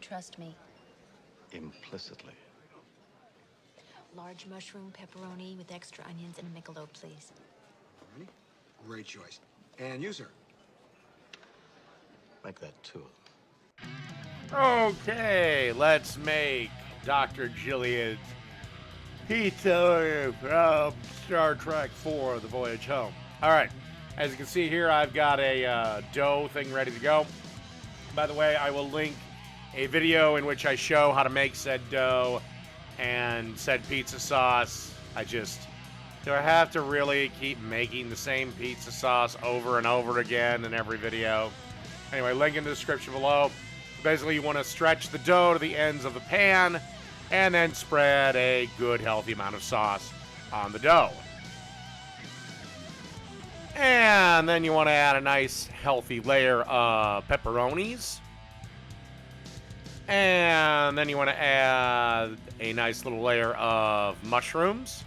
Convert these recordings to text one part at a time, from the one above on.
trust me? Implicitly. Large mushroom, pepperoni with extra onions, and a Michelob, please. Great choice. And you, sir? Make that two. Okay, let's make Dr. Gillian's pizza from Star Trek IV, The Voyage Home. All right, as you can see here, I've got a dough thing ready to go. By the way, I will link a video in which I show how to make said dough and said pizza sauce. Do I have to really keep making the same pizza sauce over and over again in every video? Anyway, link in the description below. Basically, you want to stretch the dough to the ends of the pan and then spread a good, healthy amount of sauce on the dough. And then you want to add a nice, healthy layer of pepperonis. And then you want to add a nice little layer of mushrooms.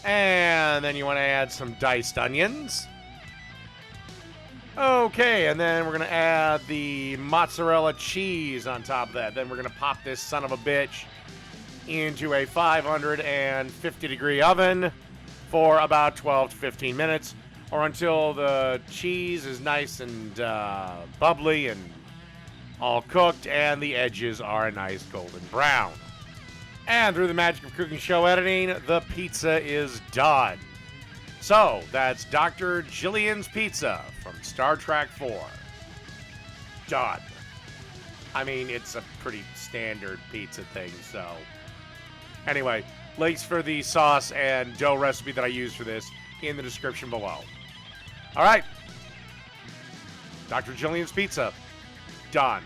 And then you want to add some diced onions. Okay, and then we're going to add the mozzarella cheese on top of that. Then we're going to pop this son of a bitch into a 550-degree oven for about 12 to 15 minutes, or until the cheese is nice and bubbly and all cooked and the edges are a nice golden brown. And through the magic of cooking show editing, the pizza is done. So, that's Dr. Gillian's Pizza from Star Trek IV. Done. I mean, it's a pretty standard pizza thing, so. Anyway, links for the sauce and dough recipe that I used for this in the description below. All right. Dr. Gillian's Pizza. Done.